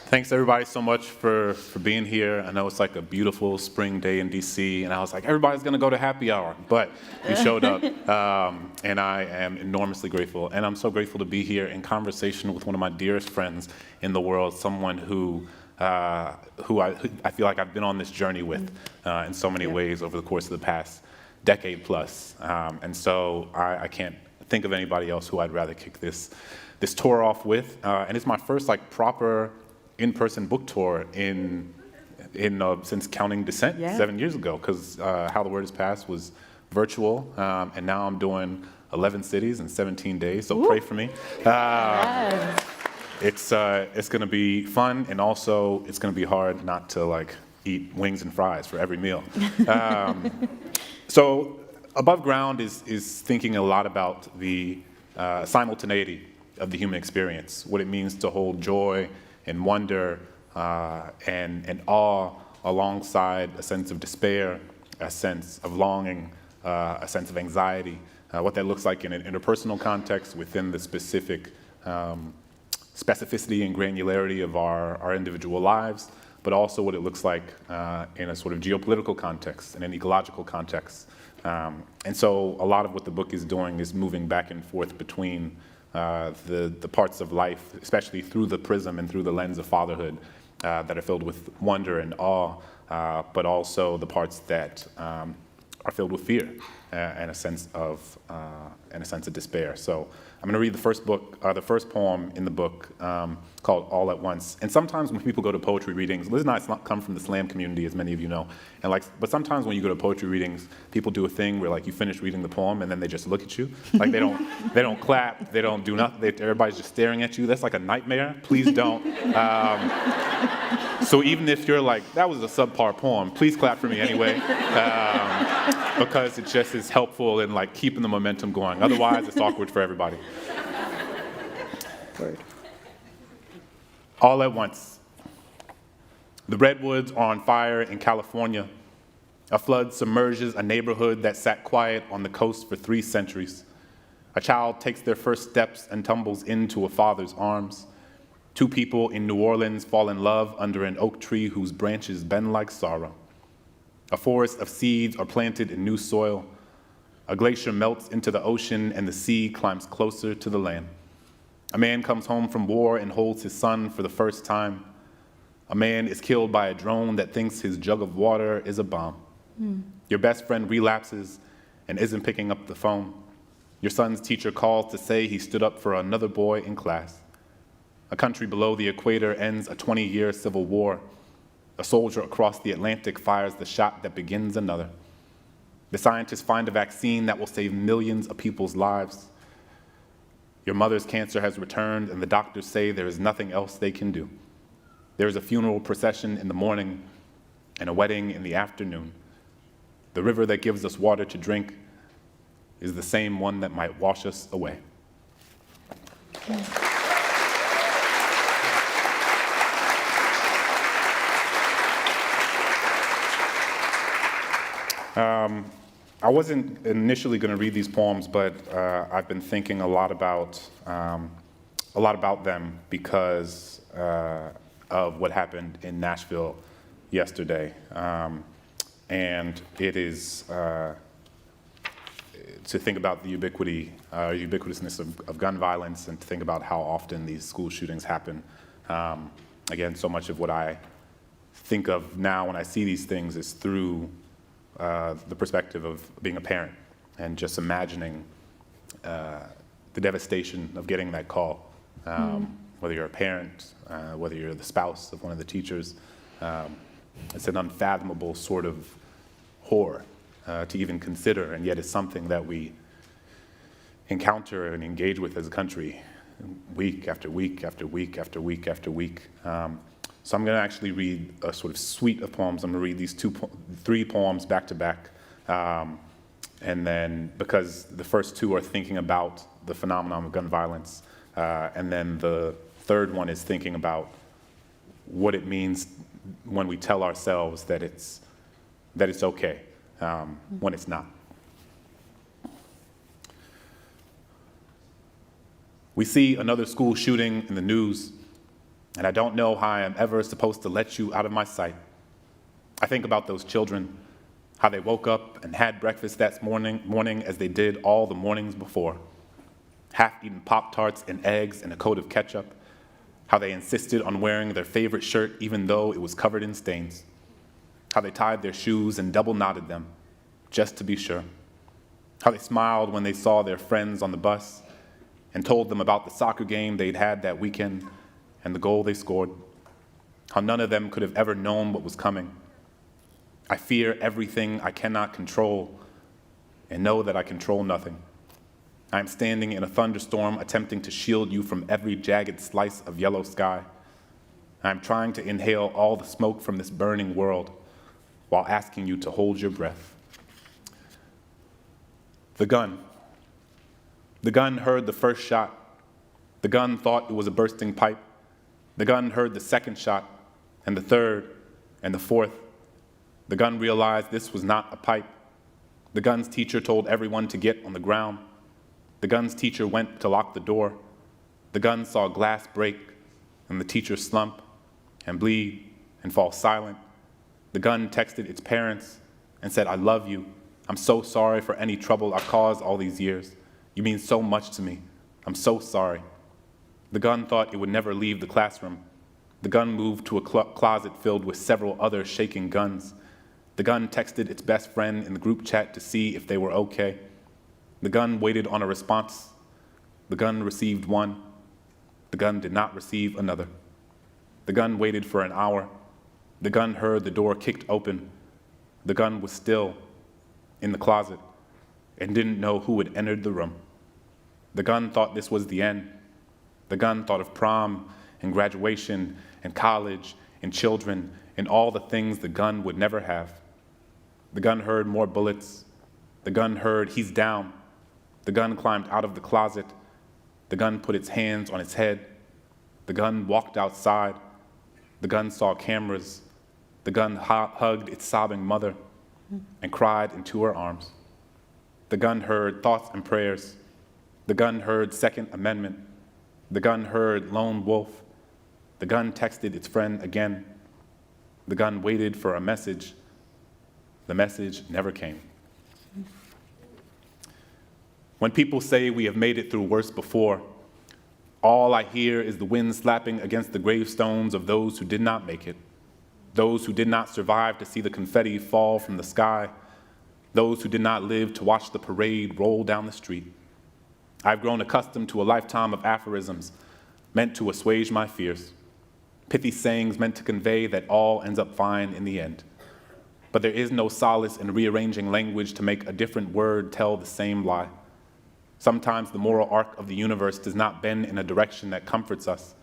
Thanks everybody so much for being here. I know it's like a beautiful spring day in DC, and I was like, everybody's gonna go to happy hour, but you showed up, and I am enormously grateful. And I'm so grateful to be here in conversation with one of my dearest friends in the world, someone who I feel like I've been on this journey with in so many ways over the course of the past decade plus. And so I can't think of anybody else who I'd rather kick this tour off with. And it's my first like proper in-person book tour since Counting Descent 7 years ago, because How the Word Is Passed was virtual, and now I'm doing 11 cities in 17 days, so pray for me. It's going to be fun, and also it's going to be hard not to like eat wings and fries for every meal. So Above Ground is thinking a lot about the simultaneity of the human experience, what it means to hold joy and wonder and awe alongside a sense of despair, a sense of longing, a sense of anxiety, what that looks like in an interpersonal context within the specific specificity and granularity of our individual lives, but also what it looks like in a sort of geopolitical context, in an ecological context. And so a lot of what the book is doing is moving back and forth between the parts of life, especially through the prism and through the lens of fatherhood, that are filled with wonder and awe, but also the parts that are filled with fear and a sense of despair. So I'm going to read the first poem in the book called All at Once. And sometimes when people go to poetry readings, Liz and I come from the slam community, as many of you know, but sometimes when you go to poetry readings, people do a thing where like you finish reading the poem and then they just look at you, like they don't clap, they don't do nothing, everybody's just staring at you. That's like a nightmare. Please don't. So even if you're like, that was a subpar poem, please clap for me anyway, because it just is helpful in like keeping the momentum going. Otherwise, it's awkward for everybody. Word. All at once. The redwoods are on fire in California. A flood submerges a neighborhood that sat quiet on the coast for 3 centuries. A child takes their first steps and tumbles into a father's arms. 2 people in New Orleans fall in love under an oak tree whose branches bend like sorrow. A forest of seeds are planted in new soil. A glacier melts into the ocean and the sea climbs closer to the land. A man comes home from war and holds his son for the first time. A man is killed by a drone that thinks his jug of water is a bomb. Your best friend relapses and isn't picking up the phone. Your son's teacher calls to say he stood up for another boy in class. A country below the equator ends a 20-year civil war. A soldier across the Atlantic fires the shot that begins another. The scientists find a vaccine that will save millions of people's lives. Your mother's cancer has returned, and the doctors say there is nothing else they can do. There is a funeral procession in the morning and a wedding in the afternoon. The river that gives us water to drink is the same one that might wash us away. I wasn't initially going to read these poems, but I've been thinking a lot about them because of what happened in Nashville yesterday, and it is to think about the ubiquitousness of gun violence, and to think about how often these school shootings happen. Again, so much of what I think of now when I see these things is through the perspective of being a parent and just imagining the devastation of getting that call, whether you're a parent, whether you're the spouse of one of the teachers. It's an unfathomable sort of horror to even consider, and yet it's something that we encounter and engage with as a country week after week after week after week after week. So I'm going to actually read a sort of suite of poems. I'm going to read these 3 poems back to back. And then, because the first 2 are thinking about the phenomenon of gun violence, and then the third one is thinking about what it means when we tell ourselves that it's okay, when it's not. We see another school shooting in the news. and I don't know how I am ever supposed to let you out of my sight. I think about those children, how they woke up and had breakfast that morning as they did all the mornings before, half-eaten Pop-Tarts and eggs and a coat of ketchup, how they insisted on wearing their favorite shirt even though it was covered in stains, how they tied their shoes and double-knotted them, just to be sure, how they smiled when they saw their friends on the bus and told them about the soccer game they'd had that weekend and the goal they scored, how none of them could have ever known what was coming. I fear everything I cannot control and know that I control nothing. I am standing in a thunderstorm attempting to shield you from every jagged slice of yellow sky. I am trying to inhale all the smoke from this burning world while asking you to hold your breath. The gun. The gun heard the first shot. The gun thought it was a bursting pipe. The gun heard the second shot, and the third, and the fourth. The gun realized this was not a pipe. The gun's teacher told everyone to get on the ground. The gun's teacher went to lock the door. The gun saw glass break, and the teacher slump and bleed and fall silent. The gun texted its parents and said, "I love you. I'm so sorry for any trouble I've caused all these years. You mean so much to me. I'm so sorry." The gun thought it would never leave the classroom. The gun moved to a closet filled with several other shaking guns. The gun texted its best friend in the group chat to see if they were okay. The gun waited on a response. The gun received one. The gun did not receive another. The gun waited for an hour. The gun heard the door kicked open. The gun was still in the closet and didn't know who had entered the room. The gun thought this was the end. The gun thought of prom and graduation and college and children and all the things the gun would never have. The gun heard more bullets. The gun heard, "He's down." The gun climbed out of the closet. The gun put its hands on its head. The gun walked outside. The gun saw cameras. The gun hugged its sobbing mother and cried into her arms. The gun heard thoughts and prayers. The gun heard Second Amendment. The gun heard lone wolf. The gun texted its friend again. The gun waited for a message. The message never came. When people say we have made it through worse before, all I hear is the wind slapping against the gravestones of those who did not make it, those who did not survive to see the confetti fall from the sky, those who did not live to watch the parade roll down the street. I've grown accustomed to a lifetime of aphorisms meant to assuage my fears, pithy sayings meant to convey that all ends up fine in the end. But there is no solace in rearranging language to make a different word tell the same lie. Sometimes the moral arc of the universe does not bend in a direction that comforts us.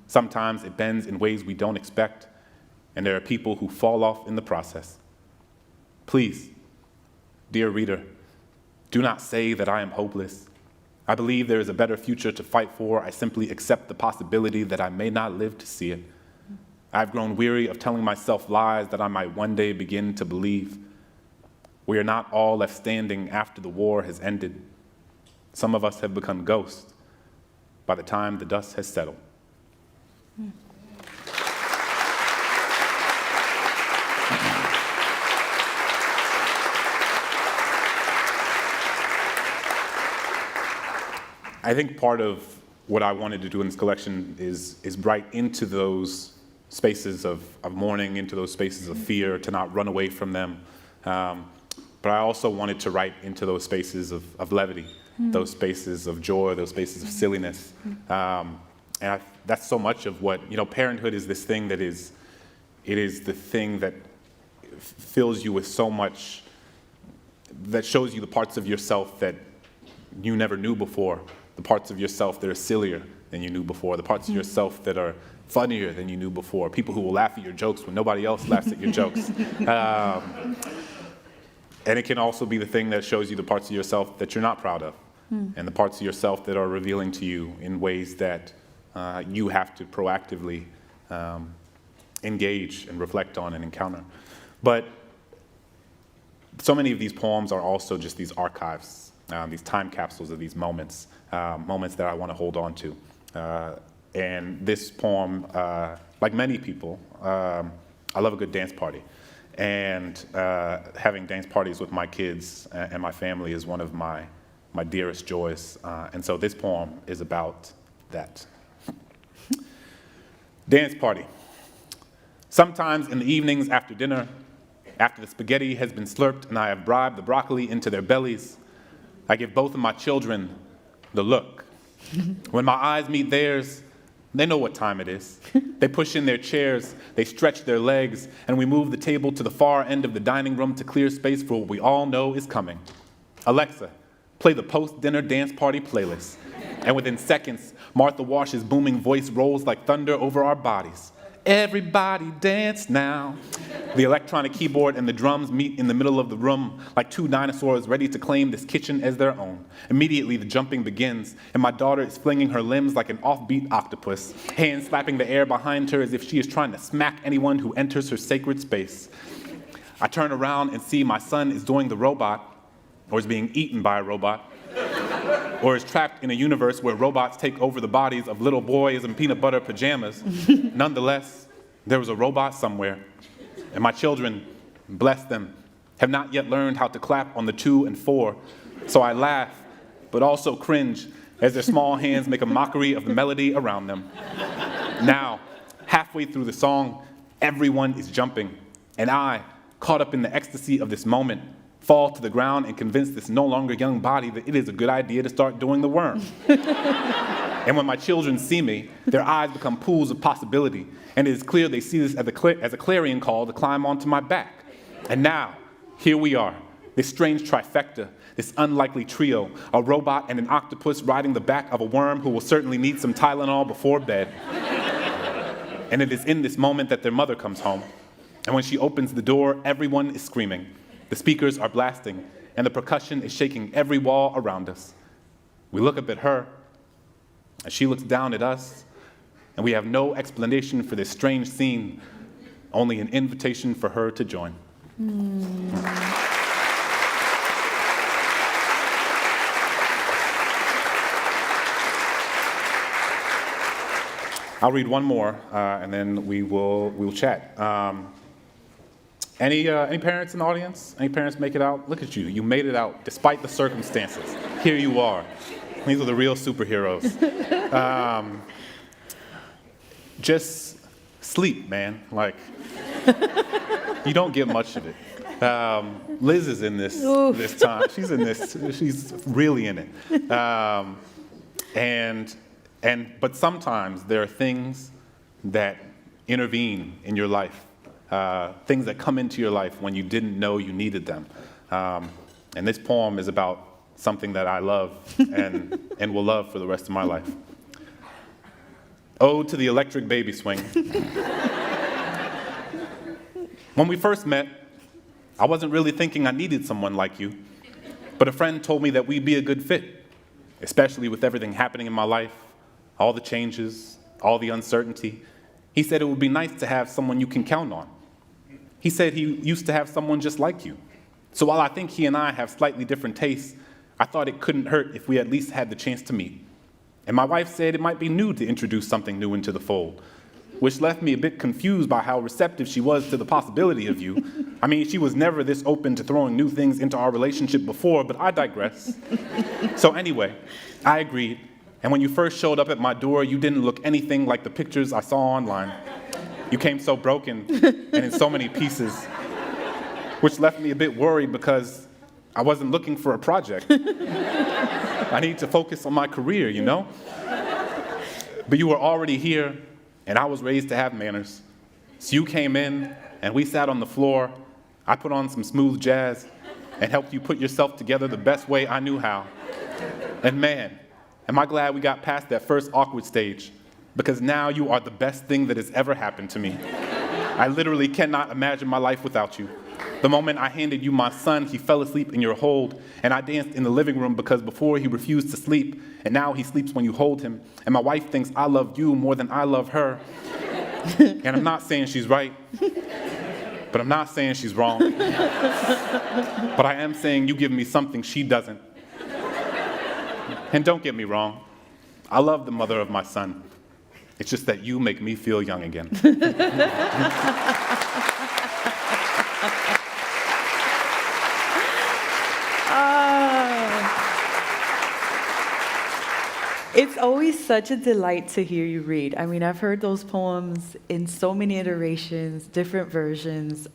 Sometimes it bends in ways we don't expect, and there are people who fall off in the process. Please, dear reader, do not say that I am hopeless. I believe there is a better future to fight for. I simply accept the possibility that I may not live to see it. I've grown weary of telling myself lies that I might one day begin to believe. We are not all left standing after the war has ended. Some of us have become ghosts by the time the dust has settled. I think part of what I wanted to do in this collection is write into those spaces of mourning, into those spaces of fear, to not run away from them. But I also wanted to write into those spaces of levity, those spaces of joy, those spaces of silliness. That's so much of what, parenthood is this thing that it is the thing that fills you with so much, that shows you the parts of yourself that you never knew before, the parts of yourself that are sillier than you knew before, the parts of yourself that are funnier than you knew before, people who will laugh at your jokes when nobody else laughs at your jokes. And it can also be the thing that shows you the parts of yourself that you're not proud of, and the parts of yourself that are revealing to you in ways that you have to proactively engage and reflect on and encounter. But so many of these poems are also just these archives, these time capsules of these moments, moments that I want to hold on to. And this poem, like many people, I love a good dance party. And having dance parties with my kids and my family is one of my dearest joys. And so this poem is about that. Dance party. Sometimes in the evenings after dinner, after the spaghetti has been slurped and I have bribed the broccoli into their bellies, I give both of my children the look. When my eyes meet theirs, they know what time it is. They push in their chairs, they stretch their legs, and we move the table to the far end of the dining room to clear space for what we all know is coming. Alexa, play the post-dinner dance party playlist. And within seconds, Martha Wash's booming voice rolls like thunder over our bodies. Everybody dance now. The electronic keyboard and the drums meet in the middle of the room like two dinosaurs ready to claim this kitchen as their own. Immediately, the jumping begins, and my daughter is flinging her limbs like an offbeat octopus, hands slapping the air behind her as if she is trying to smack anyone who enters her sacred space. I turn around and see my son is doing the robot, or is being eaten by a robot, or is trapped in a universe where robots take over the bodies of little boys in peanut butter pajamas. Nonetheless, there was a robot somewhere, and my children, bless them, have not yet learned how to clap on the 2 and 4, so I laugh, but also cringe as their small hands make a mockery of the melody around them. Now, halfway through the song, everyone is jumping, and I, caught up in the ecstasy of this moment, fall to the ground and convince this no longer young body that it is a good idea to start doing the worm. And when my children see me, their eyes become pools of possibility, and it is clear they see this as a clarion call to climb onto my back. And now, here we are, this strange trifecta, this unlikely trio, a robot and an octopus riding the back of a worm who will certainly need some Tylenol before bed. And it is in this moment that their mother comes home. And when she opens the door, everyone is screaming. The speakers are blasting, and the percussion is shaking every wall around us. We look up at her, and she looks down at us, and we have no explanation for this strange scene, only an invitation for her to join. I'll read one more, and then we'll chat. Any parents in the audience? Any parents make it out? Look at you. You made it out despite the circumstances. Here you are. These are the real superheroes. Just sleep, man. Like, you don't get much of it. Liz is in this time. She's in this. She's really in it. But sometimes there are things that intervene in your life. Things that come into your life when you didn't know you needed them. And this poem is about something that I love and will love for the rest of my life. Ode to the Electric Baby Swing. When we first met, I wasn't really thinking I needed someone like you, but a friend told me that we'd be a good fit, especially with everything happening in my life, all the changes, all the uncertainty. He said it would be nice to have someone you can count on. He said he used to have someone just like you. So while I think he and I have slightly different tastes, I thought it couldn't hurt if we at least had the chance to meet. And my wife said it might be new to introduce something new into the fold, which left me a bit confused by how receptive she was to the possibility of you. I mean, she was never this open to throwing new things into our relationship before, but I digress. So anyway, I agreed. And when you first showed up at my door, you didn't look anything like the pictures I saw online. You came so broken and in so many pieces, which left me a bit worried because I wasn't looking for a project. I need to focus on my career, you know? But you were already here, and I was raised to have manners. So you came in, and we sat on the floor. I put on some smooth jazz and helped you put yourself together the best way I knew how. And man, am I glad we got past that first awkward stage, because now you are the best thing that has ever happened to me. I literally cannot imagine my life without you. The moment I handed you my son, he fell asleep in your hold, and I danced in the living room because before he refused to sleep, and now he sleeps when you hold him, and my wife thinks I love you more than I love her. And I'm not saying she's right, but I'm not saying she's wrong. But I am saying you give me something she doesn't. And don't get me wrong, I love the mother of my son. It's just that you make me feel young again. It's always such a delight to hear you read. I mean, I've heard those poems in so many iterations, different versions.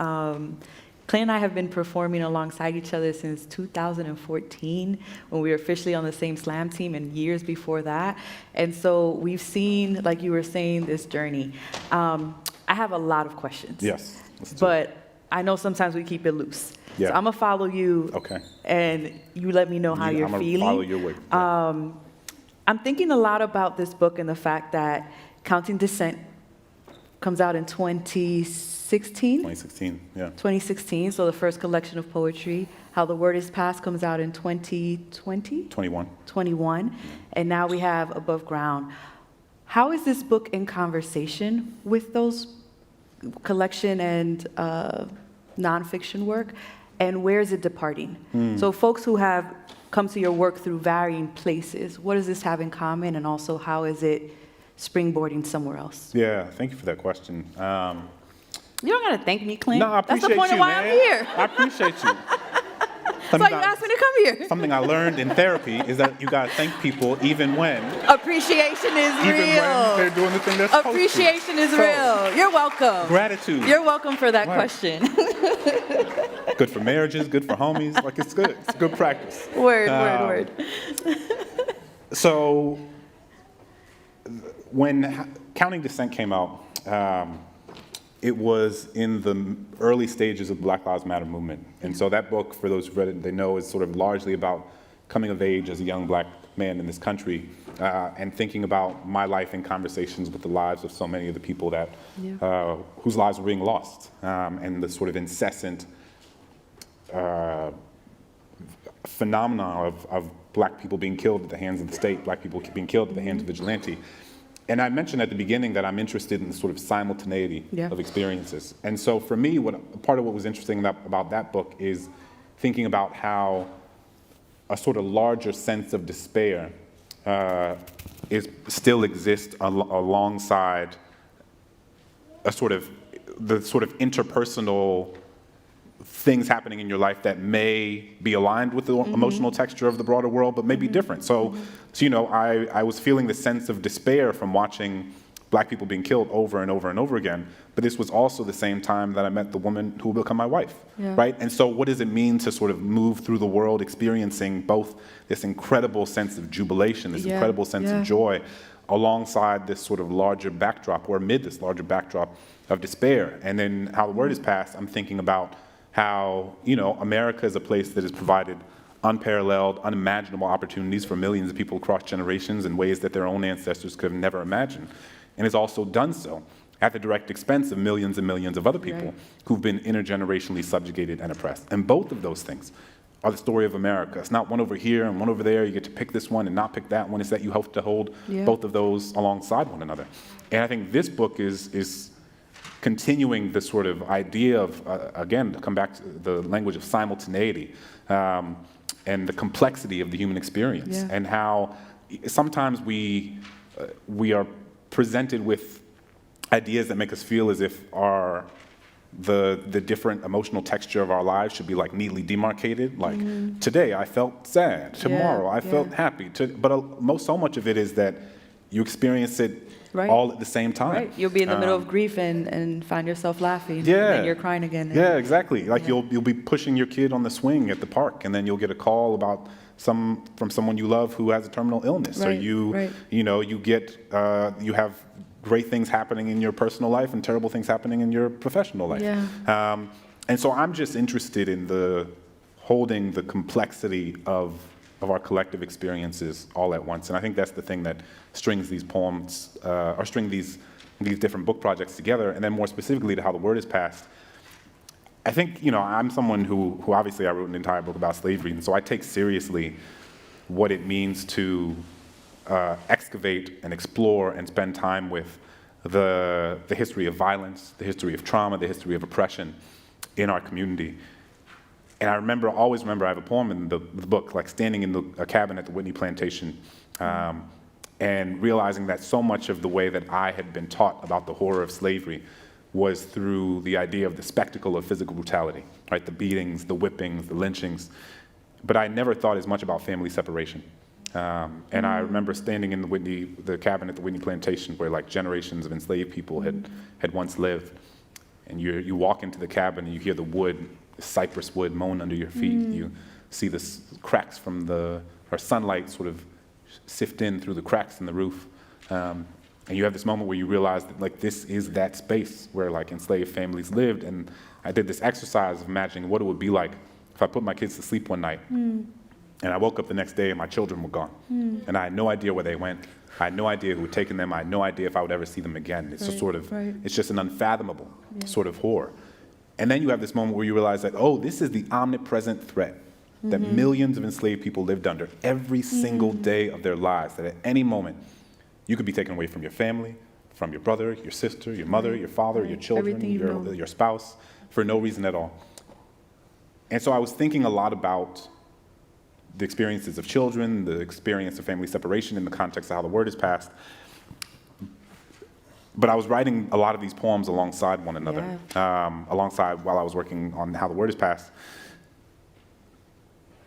Clay and I have been performing alongside each other since 2014, when we were officially on the same slam team, and years before that. And so we've seen, like you were saying, this journey. I have a lot of questions. Yes. But I know sometimes we keep it loose. Yeah. So I'm gonna follow you. Okay. And you let me know how you're feeling. I'm gonna follow your way. Yeah. I'm thinking a lot about this book and the fact that Counting Descent comes out in 2016. 2016, yeah. 2016, so the first collection of poetry. How the Word is Passed comes out in 2020? 21. 21. And now we have Above Ground. How is this book in conversation with those collection and nonfiction work? And where is it departing? So folks who have come to your work through varying places, what does this have in common, and also how is it springboarding somewhere else? Yeah, thank you for that question. You don't gotta thank me, Clint. No, I appreciate That's the point you, of why man. I'm here. I appreciate you. That's why you asked me to come here. Something I learned in therapy is that you gotta thank people even when Appreciation is even when they're real. doing the thing they're supposed to. Appreciation is So, real. You're welcome. Gratitude. You're welcome for that Right. question. Good for marriages, good for homies. Like, it's good. It's good practice. Word. So, when Counting Descent came out, it was in the early stages of the Black Lives Matter movement. And so that book, for those who've read it, they know is sort of largely about coming of age as a young black man in this country, and thinking about my life in conversations with the lives of so many of the people that whose lives were being lost, and the sort of incessant phenomenon of black people being killed at the hands of the state, black people being killed at the hands of vigilante. And I mentioned at the beginning that I'm interested in the sort of simultaneity of experiences. And so for me, part of what was interesting about that book is thinking about how a sort of larger sense of despair still exists alongside the sort of interpersonal things happening in your life that may be aligned with the emotional texture of the broader world, but may be different. So you know, I was feeling the sense of despair from watching black people being killed over and over and over again, but this was also the same time that I met the woman who will become my wife, right? And so what does it mean to sort of move through the world experiencing both this incredible sense of jubilation, this incredible sense of joy, alongside this sort of larger backdrop, or amid this larger backdrop of despair? And then How the Word is Passed, I'm thinking about how, you know, America is a place that has provided unparalleled, unimaginable opportunities for millions of people across generations in ways that their own ancestors could have never imagined, and has also done so at the direct expense of millions and millions of other people who've been intergenerationally subjugated and oppressed. And both of those things are the story of America. It's not one over here and one over there. You get to pick this one and not pick that one. It's that you hope to hold both of those alongside one another. And I think this book is continuing the sort of idea of, again, to come back to the language of simultaneity, and the complexity of the human experience, and how sometimes we are presented with ideas that make us feel as if the different emotional texture of our lives should be like neatly demarcated. Like today I felt sad, tomorrow I felt happy. But so much of it is that you experience it all at the same time. Right. You'll be in the middle of grief and find yourself laughing, and then you're crying again. Yeah, exactly. Like you'll be pushing your kid on the swing at the park, and then you'll get a call about from someone you love who has a terminal illness, or you have great things happening in your personal life and terrible things happening in your professional life. And so I'm just interested in holding the complexity of our collective experiences all at once. And I think that's the thing that strings these poems, or string these different book projects together. And then more specifically to How the Word is Passed, I think, you know, I'm someone who obviously I wrote an entire book about slavery, and so I take seriously what it means to excavate and explore and spend time with the history of violence, the history of trauma, the history of oppression in our community. And I always remember, I have a poem in the book, like standing in a cabin at the Whitney Plantation, and realizing that so much of the way that I had been taught about the horror of slavery was through the idea of the spectacle of physical brutality, right? The beatings, the whippings, the lynchings. But I never thought as much about family separation. And I remember standing in the cabin at the Whitney Plantation where like generations of enslaved people had once lived. And you walk into the cabin and you hear the wood, the cypress wood moan under your feet. You see the cracks from or sunlight sort of sift in through the cracks in the roof. And you have this moment where you realize that like this is that space where like enslaved families lived. And I did this exercise of imagining what it would be like if I put my kids to sleep one night and I woke up the next day and my children were gone. And I had no idea where they went. I had no idea who had taken them. I had no idea if I would ever see them again. It's just sort of, it's just an unfathomable sort of horror. And then you have this moment where you realize that, oh, this is the omnipresent threat that millions of enslaved people lived under every single day of their lives, that at any moment you could be taken away from your family, from your brother, your sister, your mother, your father, your children, your spouse, for no reason at all. And so I was thinking a lot about the experiences of children, the experience of family separation in the context of how the word is passed. But I was writing a lot of these poems alongside one another, alongside while I was working on how the word is passed.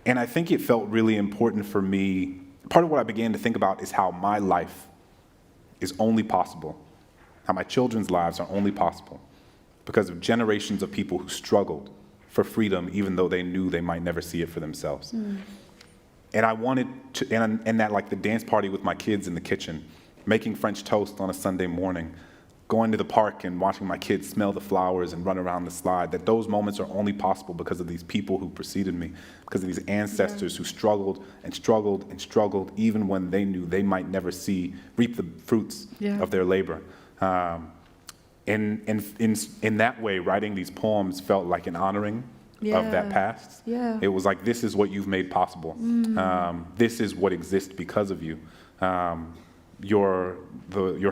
And I think it felt really important for me. Part of what I began to think about is how my life is only possible, how my children's lives are only possible because of generations of people who struggled for freedom, even though they knew they might never see it for themselves. And I wanted to, and that like the dance party with my kids in the kitchen, making French toast on a Sunday morning, going to the park and watching my kids smell the flowers and run around the slide, that those moments are only possible because of these people who preceded me, because of these ancestors who struggled and struggled and struggled, even when they knew they might never reap the fruits of their labor. And in that way, writing these poems felt like an honoring of that past. It was like, this is what you've made possible. This is what exists because of you. Your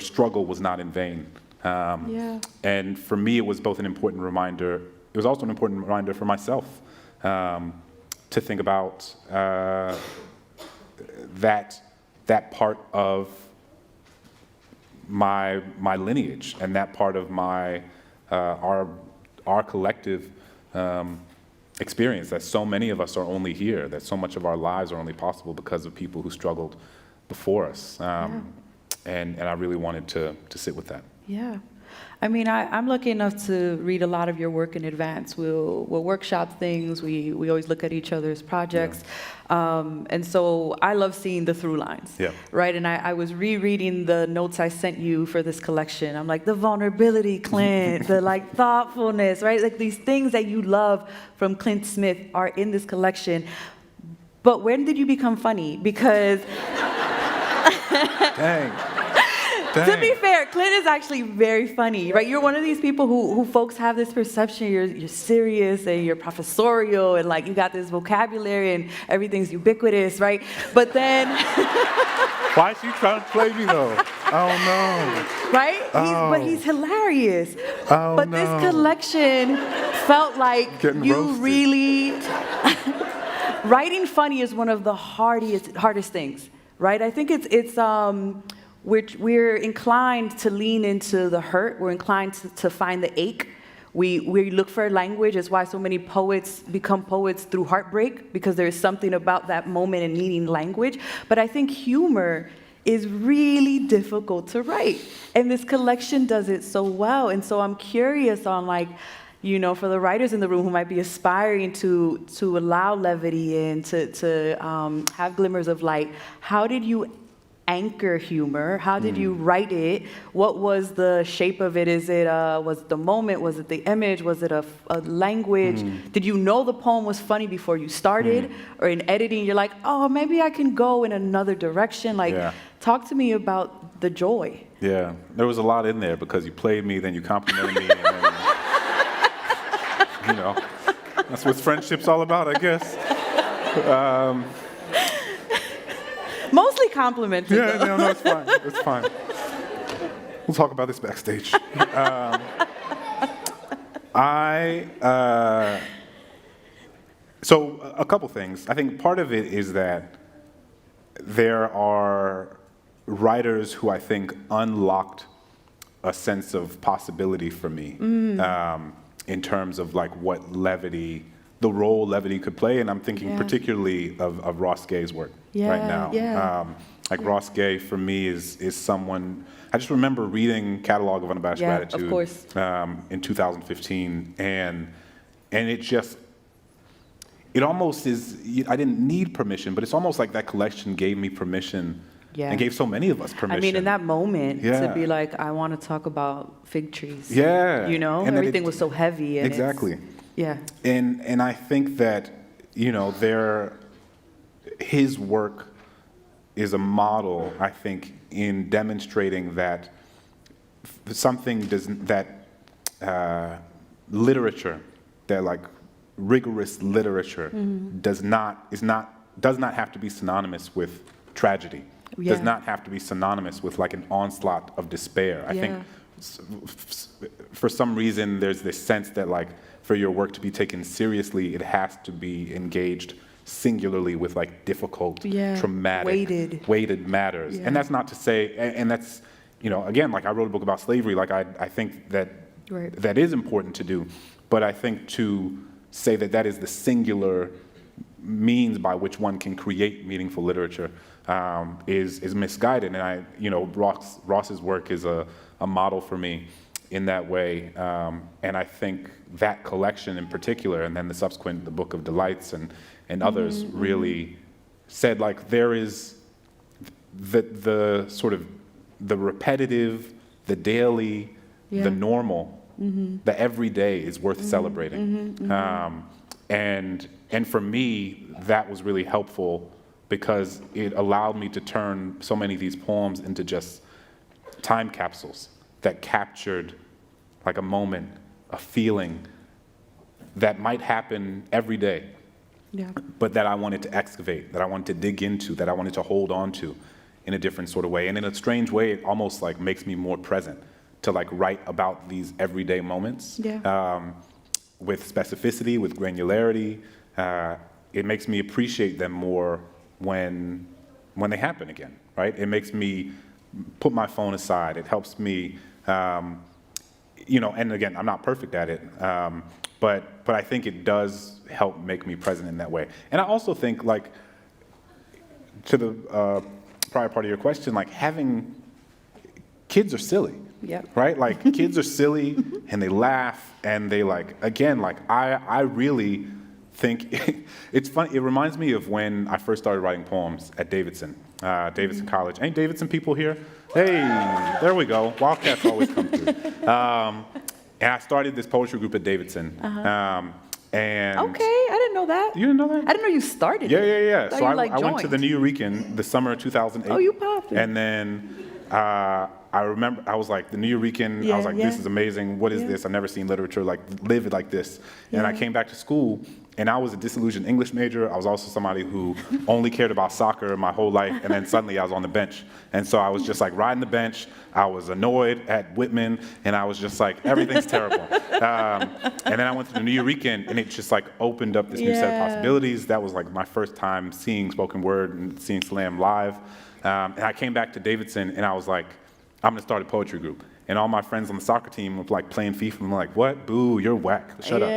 struggle was not in vain. And for me, it was both an important reminder. It was also an important reminder for myself to think about that part of my lineage and that part of our collective experience, that so many of us are only here, that so much of our lives are only possible because of people who struggled before us. And I really wanted to sit with that. Yeah. I mean, I'm lucky enough to read a lot of your work in advance. We'll workshop things. We always look at each other's projects. And so I love seeing the through lines, right? And I was rereading the notes I sent you for this collection. I'm like, the vulnerability, Clint, the like thoughtfulness, right? Like these things that you love from Clint Smith are in this collection. But when did you become funny? Because Dang. to be fair, Clint is actually very funny, right? You're one of these people who folks have this perception you're serious and you're professorial and like you got this vocabulary and everything's ubiquitous, right? But then... Why is she trying to play me though? Oh no. Right? But he's hilarious. But this collection felt like you really... Writing funny is one of the hardest things, right? I think we're inclined to lean into the hurt. We're inclined to find the ache. We look for language. It's why so many poets become poets through heartbreak, because there's something about that moment and needing language. But I think humor is really difficult to write. And this collection does it so well. And so I'm curious on like, you know, for the writers in the room who might be aspiring to allow levity and to have glimmers of light, how did you anchor humor? How did you write it? What was the shape of it? Was it the moment? Was it the image? Was it a language? Did you know the poem was funny before you started? Or in editing, you're like, oh, maybe I can go in another direction? Like, talk to me about the joy. Yeah, there was a lot in there because you played me, then you complimented me, and then, you know, that's what friendship's all about, I guess. Mostly complimenting. Yeah, no, it's fine. It's fine. We'll talk about this backstage. So a couple things. I think part of it is that there are writers who I think unlocked a sense of possibility for me in terms of like what levity, the role levity could play. And I'm thinking Yeah. particularly of Ross Gay's work right Yeah, now. yeah. Ross Gay for me is someone, I just remember reading Catalog of Unabashed Yeah, of Gratitude course. in 2015, and it just, it almost is, I didn't need permission, but it's almost like that collection gave me permission Yeah. and gave so many of us permission. I mean, in that moment, Yeah. to be like, I want to talk about fig trees. Yeah. You know, And then everything it- was so heavy. And it's- Exactly. Yeah. And I think that, you know, his work is a model, I think, in demonstrating that literature, that like rigorous literature does not have to be synonymous with tragedy. Yeah. Does not have to be synonymous with like an onslaught of despair. I think for some reason there's this sense that like for your work to be taken seriously, it has to be engaged singularly with like difficult, Yeah. traumatic, weighted matters. Yeah. And that's not to say, and that's, you know, again, like I wrote a book about slavery, like I think that Right. that is important to do, but I think to say that that is the singular means by which one can create meaningful literature is misguided. And you know, Ross's work is a model for me in that way. And I think that collection in particular, and then the subsequent, the Book of Delights and others really said like there is the sort of the repetitive, the daily, Yeah. the normal, the everyday is worth celebrating. And for me, that was really helpful because it allowed me to turn so many of these poems into just time capsules that captured like a moment, a feeling that might happen every day, Yeah. but that I wanted to excavate, that I wanted to dig into, that I wanted to hold on to in a different sort of way. And in a strange way, it almost like makes me more present to like write about these everyday moments with specificity, with granularity. It makes me appreciate them more when they happen again, right? It makes me put my phone aside. It helps me, you know, and again, I'm not perfect at it, but I think it does help make me present in that way. And I also think, like, to the prior part of your question, like having kids are silly. Yep. Right? Like kids are silly and they laugh and they like, again, like I really think it's funny. It reminds me of when I first started writing poems at Davidson College. Any Davidson people here? Hey, there we go. Wildcats always come through. And I started this poetry group at Davidson. And Okay, I didn't know that. you didn't know that? I didn't know you started. Yeah, it. yeah, yeah. Thought So you, like, I went to joined. the New Eurekan the summer of 2008. Oh, you poppin'. And then I remember I was like, the New Eurekan, I Yeah, was like, yeah. this is amazing. What is Yeah. this? I've never seen literature like live like this. And I Yeah. came back to school and I was a disillusioned English major. I was also somebody who only cared about soccer my whole life. And then suddenly I was on the bench. And so I was just like riding the bench. I was annoyed at Whitman and I was just like, everything's terrible. And then I went to the New Eurekan and it just like opened up this new set of Yeah. possibilities. That was like my first time seeing spoken word and seeing slam live. And I came back to Davidson and I was like, I'm gonna start a poetry group. And all my friends on the soccer team were like playing FIFA and I'm like, what? Boo, you're whack. Shut up.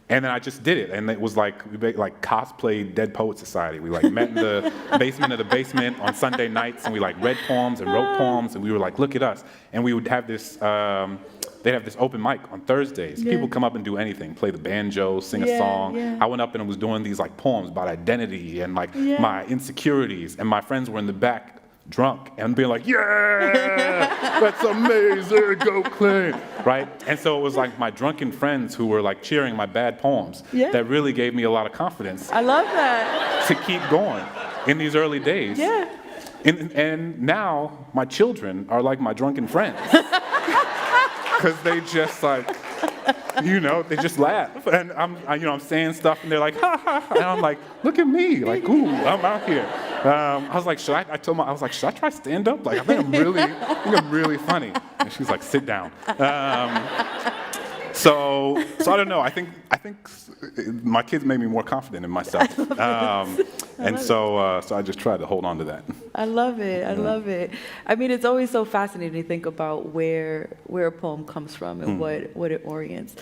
And then I just did it. And it was like, we like cosplayed Dead Poet Society. We like met in the basement of the basement on Sunday nights and we like read poems and wrote poems and we were like, look at us. And we would have this, they'd have this open mic on Thursdays. Yeah. People come up and do anything, play the banjo, sing a Yeah, song. yeah. I went up and was doing these like poems about identity and like Yeah. my insecurities. And my friends were in the back drunk and being like, yeah, that's amazing, go Clint, right? And so it was like my drunken friends who were like cheering my bad poems Yeah. that really gave me a lot of confidence I love that. to keep going in these early days. Yeah. And now my children are like my drunken friends because they just like, you know, they just laugh. And I'm saying stuff and they're like, ha, ha, ha. And I'm like, look at me. Like, ooh, I'm out here. I was like, I was like, should I try stand up? Like, I think I'm really funny. And she's like, sit down. So I don't know. I think my kids made me more confident in myself. And love so I just tried to hold on to that. I love it. I love it. I mean, it's always so fascinating to think about where a poem comes from and what it orients.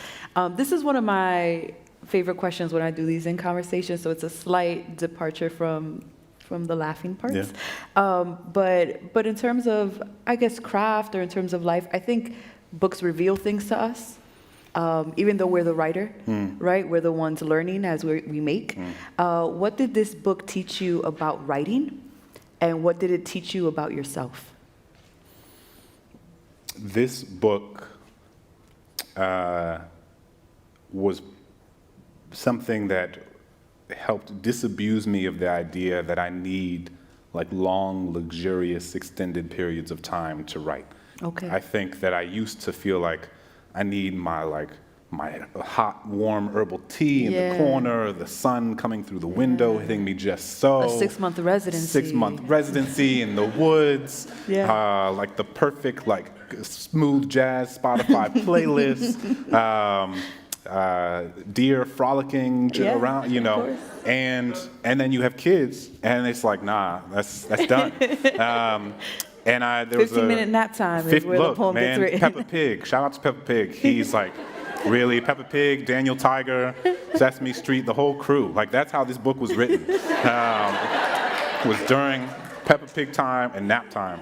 This is one of my favorite questions when I do these in conversations, so it's a slight departure from the laughing parts. Yeah. But in terms of, I guess, craft or in terms of life, I think books reveal things to us. Even though we're the writer, right? We're the ones learning as we make. What did this book teach you about writing? And what did it teach you about yourself? This book was something that helped disabuse me of the idea that I need like long, luxurious, extended periods of time to write. Okay. I think that I used to feel like I need my hot, warm herbal tea in the corner, the sun coming through the window, hitting me just so. A 6-month residency. 6-month residency in the woods. Like the perfect, like smooth jazz Spotify playlist. Deer frolicking around, you know. And then you have kids, and it's like, nah, that's done. And there was 15-minute nap time is where the poem gets written. Peppa Pig, shout out to Peppa Pig. He's like, really, Peppa Pig, Daniel Tiger, Sesame Street, the whole crew. Like, that's how this book was written. Was during Peppa Pig time and nap time.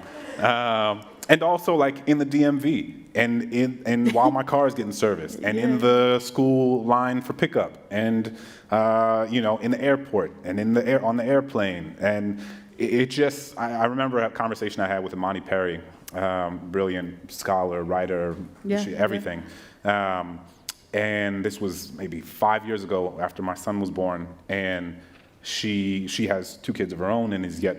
And also, like, in the DMV, and while my car is getting serviced, and in the school line for pickup, and, you know, in the airport, and on the airplane, and it just, I remember a conversation I had with Imani Perry, brilliant scholar, writer, everything. And this was maybe 5 years ago after my son was born, and she has 2 kids of her own and has yet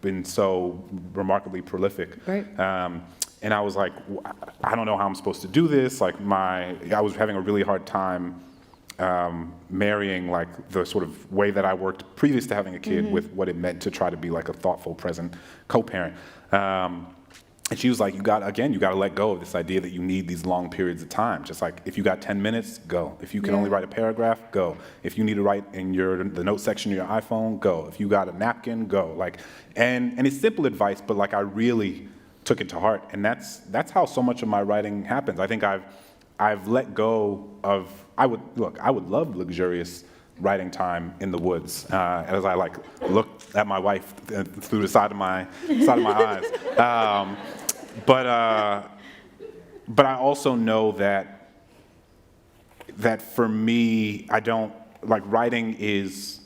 been so remarkably prolific. Right. And I was like, I don't know how I'm supposed to do this. Like I was having a really hard time marrying like the sort of way that I worked previous to having a kid with what it meant to try to be like a thoughtful, present co-parent. And she was like, you got to let go of this idea that you need these long periods of time. Just like, if you got 10 minutes, go. If you can only write a paragraph, go. If you need to write in the note section of your iPhone, go. If you got a napkin, go. Like, and it's simple advice, but like I really took it to heart. And that's how so much of my writing happens. I think I've let go of, I would love luxurious writing time in the woods as I like looked at my wife through the side of my eyes. But I also know that for me, I don't, like writing is,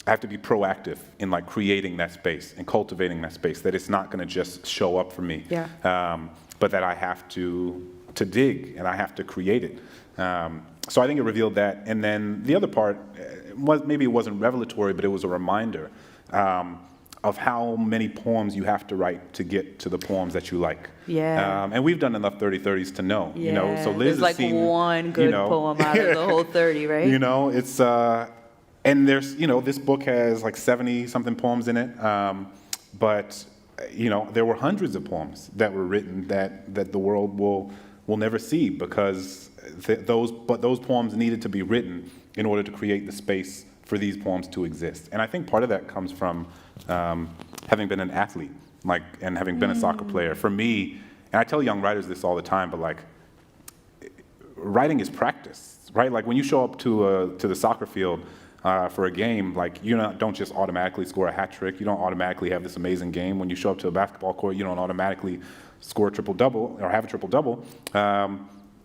I have to be proactive in like creating that space and cultivating that space, that it's not gonna just show up for me. But that I have to dig and I have to create it. So I think it revealed that. And then the other part was, maybe it wasn't revelatory, but it was a reminder of how many poems you have to write to get to the poems that you like. And we've done enough 30-30s to know, you know. So Liz there's like has seen, one good poem out of the whole 30, right? You know, it's, and there's, you know, this book has like 70-something poems in it. But, you know, there were hundreds of poems that were written that the world will never see, because those poems needed to be written in order to create the space for these poems to exist. And I think part of that comes from having been an athlete, like, and having been a soccer player. For me, and I tell young writers this all the time, but like, writing is practice, right? Like when you show up to the soccer field for a game, like don't just automatically score a hat trick. You don't automatically have this amazing game. When you show up to a basketball court, you don't automatically score a triple-double or have a triple-double.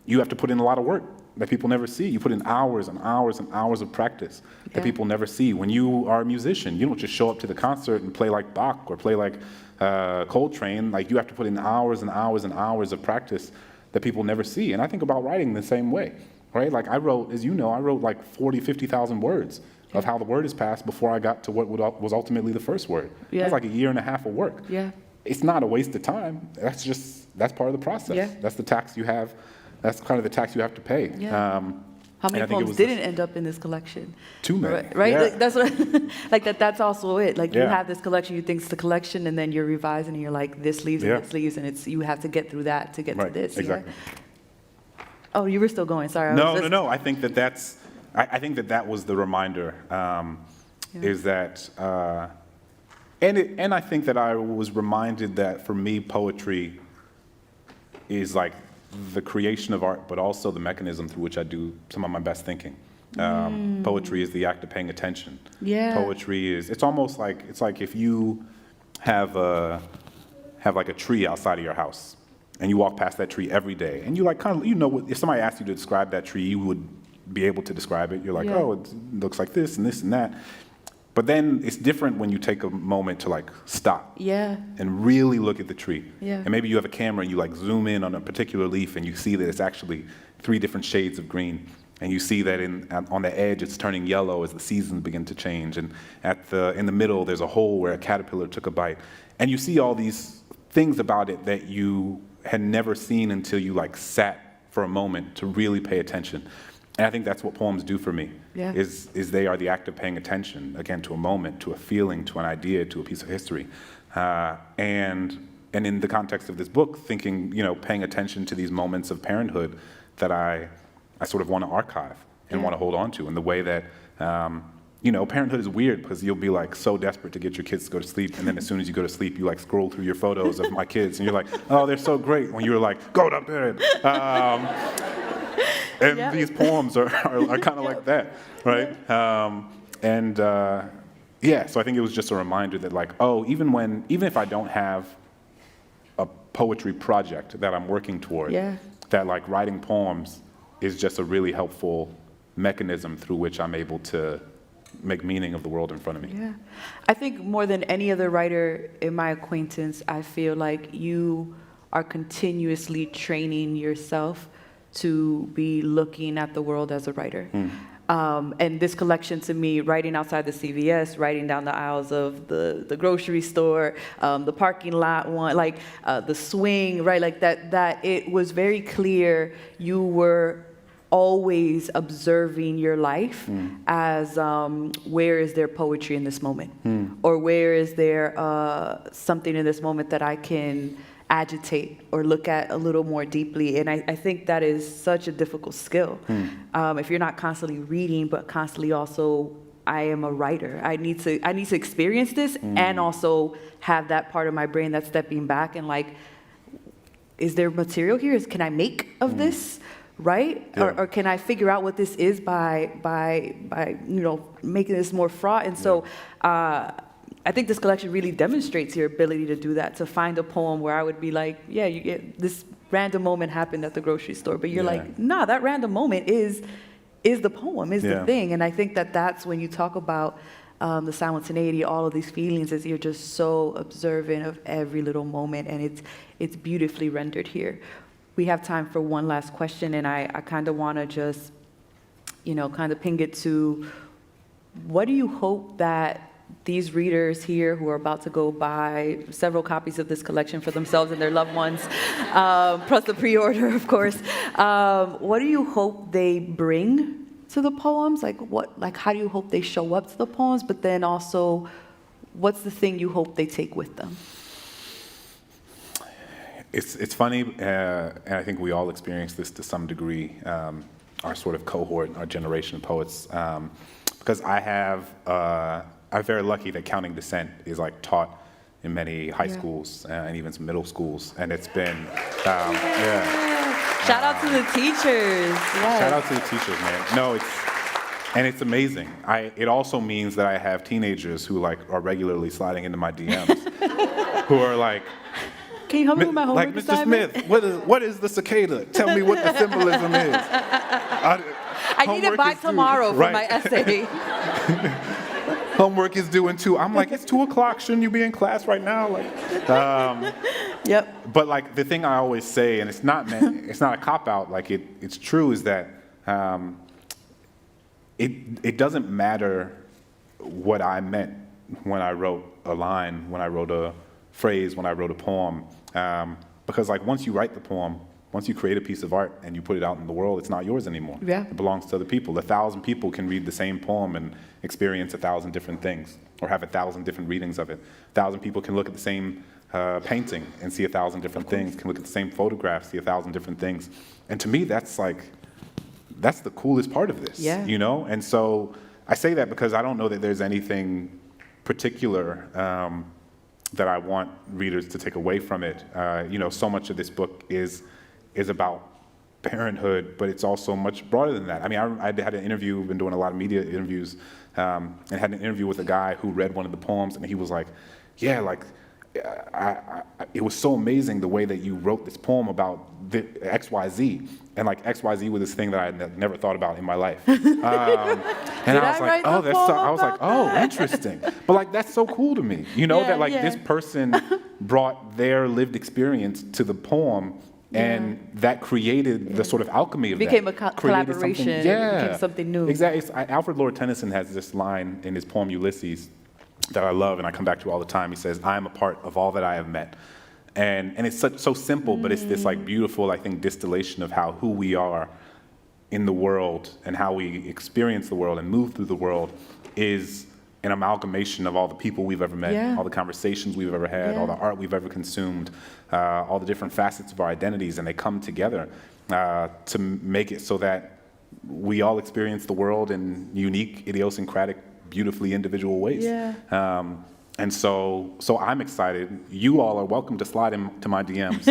You have to put in a lot of work that people never see. You put in hours and hours and hours of practice that people never see. When you are a musician, you don't just show up to the concert and play like Bach or play like Coltrane. Like you have to put in hours and hours and hours of practice that people never see. And I think about writing the same way, right? Like I wrote, as you know, I wrote like 40, 50,000 words of how the word is passed before I got to what was ultimately the first word. That's like a year and a half of work. It's not a waste of time. That's part of the process. That's the tax you have. That's kind of the tax you have to pay. How many poems didn't end up in this collection? Too many. Right? Like, that's what, like that's also it. Like you have this collection, you think it's the collection, and then you're revising and you're like, this leaves and this leaves, and you have to get through that to get to this. Exactly. Oh, you were still going, sorry. No. I think that was the reminder is that, and I think that I was reminded that for me, poetry is like the creation of art, but also the mechanism through which I do some of my best thinking. Poetry is the act of paying attention. Yeah. Poetry is, it's almost like, it's like if you have like a tree outside of your house, and you walk past that tree every day, and you like kind of, you know, if somebody asked you to describe that tree, you would be able to describe it. You're like, Yeah. oh, it looks like this and this and that. But then it's different when you take a moment to like stop Yeah. and really look at the tree. Yeah. And maybe you have a camera and you like zoom in on a particular leaf and you see that it's actually 3 different shades of green. And you see that on the edge it's turning yellow as the seasons begin to change. And in the middle there's a hole where a caterpillar took a bite. And you see all these things about it that you had never seen until you like sat for a moment to really pay attention. And I think that's what poems do for me, Yeah. is they are the act of paying attention, again, to a moment, to a feeling, to an idea, to a piece of history. And in the context of this book, thinking, you know, paying attention to these moments of parenthood that I sort of want to archive and Yeah. want to hold on to in the way that, you know, parenthood is weird because you'll be like so desperate to get your kids to go to sleep, and then as soon as you go to sleep, you like scroll through your photos of my kids, and you're like, oh, they're so great, when you were like, go to bed. And Yeah. these poems are kind of like that, right? Yeah, so I think it was just a reminder that like, oh, even if I don't have a poetry project that I'm working toward, Yeah. that like writing poems is just a really helpful mechanism through which I'm able to make meaning of the world in front of me. Yeah. I think more than any other writer in my acquaintance, I feel like you are continuously training yourself to be looking at the world as a writer. And this collection to me, writing outside the CVS, writing down the aisles of the grocery store, the parking lot one, like the swing, right? Like that it was very clear you were always observing your life as where is there poetry in this moment? Or where is there something in this moment that I can agitate or look at a little more deeply? And I think that is such a difficult skill. If you're not constantly reading, but constantly also, I am a writer. I need to experience this and also have that part of my brain that's stepping back and like, is there material here? Can I make of this? Right? Yeah. Or can I figure out what this is by you know, making this more fraught? And so I think this collection really demonstrates your ability to do that, to find a poem where I would be like, yeah, you get this random moment happened at the grocery store, but you're Yeah. like, nah, that random moment is the poem, is the Yeah. thing. And I think that's when you talk about the simultaneity, all of these feelings, is you're just so observant of every little moment, and it's beautifully rendered here. We have time for one last question, and I kind of want to just, you know, kind of ping it to, what do you hope that these readers here who are about to go buy several copies of this collection for themselves and their loved ones, plus the pre-order, of course, what do you hope they bring to the poems? Like how do you hope they show up to the poems? But then also, what's the thing you hope they take with them? It's funny, and I think we all experience this to some degree, our sort of cohort, our generation of poets, because I'm very lucky that Counting Descent is like taught in many high schools and even some middle schools, and it's been, Shout out to the teachers. Yes. Shout out to the teachers, man. No, it's amazing. It also means that I have teenagers who like are regularly sliding into my DMs, who are like, Can you help me with my homework like, Mr. assignment? Smith, what is the cicada? Tell me what the symbolism is. I need it by tomorrow for my essay. Homework is due in 2. I'm like, it's 2 o'clock. Shouldn't you be in class right now? Like, Yep. but like the thing I always say, and it's not a cop out. Like it's true, is that it doesn't matter what I meant when I wrote a line, when I wrote a phrase, when I wrote a poem, because like once you write the poem, once you create a piece of art and you put it out in the world, it's not yours anymore. Yeah. It belongs to other people. 1,000 people can read the same poem and experience 1,000 different things, or have 1,000 different readings of it. 1,000 people can look at the same painting and see 1,000 different things, can look at the same photograph, see 1,000 different things. And to me, that's the coolest part of this, Yeah. you know? And so I say that because I don't know that there's anything particular that I want readers to take away from it. So much of this book is about parenthood, but it's also much broader than that. I mean, I had an interview, been doing a lot of media interviews, and had an interview with a guy who read one of the poems, and he was like, yeah, like, it was so amazing the way that you wrote this poem about the XYZ. And like XYZ was this thing that I had never thought about in my life. And I was like, oh, interesting. But like, that's so cool to me. That like this person brought their lived experience to the poem, and that created the sort of alchemy of became that. A collaboration. It became something new. Exactly. Alfred Lord Tennyson has this line in his poem Ulysses that I love and I come back to all the time. He says, I am a part of all that I have met. And it's so simple, but it's this like beautiful, I think, distillation of who we are in the world and how we experience the world and move through the world is an amalgamation of all the people we've ever met, all the conversations we've ever had, all the art we've ever consumed, all the different facets of our identities, and they come together to make it so that we all experience the world in unique, idiosyncratic, beautifully individual ways. And so I'm excited. You all are welcome to slide into my DMs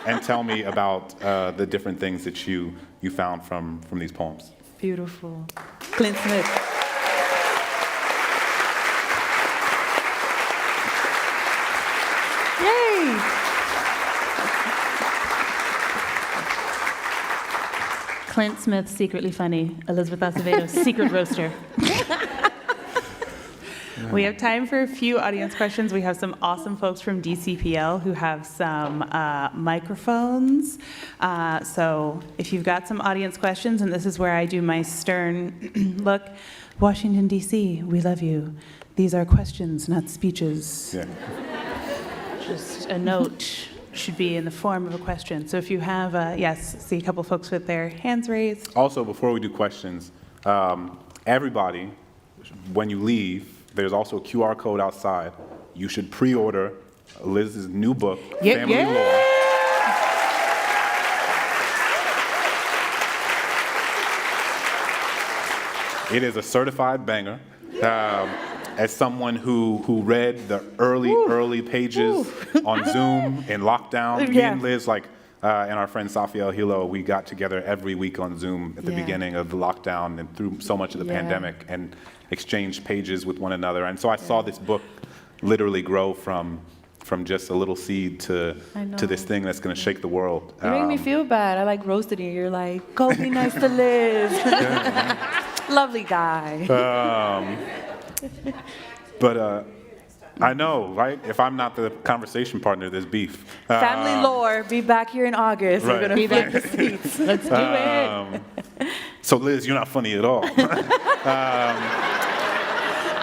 and tell me about the different things that you found from these poems. Beautiful. Clint Smith. Yay! Clint Smith, secretly funny. Elizabeth Acevedo, secret roaster. We have time for a few audience questions. We have some awesome folks from DCPL who have some microphones. So if you've got some audience questions, and this is where I do my stern look, Washington, D.C., we love you. These are questions, not speeches. Yeah. Just a note should be in the form of a question. So if you have, see a couple folks with their hands raised. Also, before we do questions, everybody, when you leave, there's also a QR code outside. You should pre-order Liz's new book, Family Lore. It is a certified banger. As someone who read the early pages on Zoom in lockdown, me and Liz, and our friend Safia El-Hilo, we got together every week on Zoom at the beginning of the lockdown and through so much of the pandemic and exchanged pages with one another. And so I saw this book literally grow from just a little seed to this thing that's going to shake the world. You make me feel bad. I like roasted you. You're like, go be nice to Liz. Lovely guy. But I know, right? If I'm not the conversation partner, there's beef. Family Lore, be back here in August. Right. We're going to flip the seats. Let's do it. So Liz, you're not funny at all.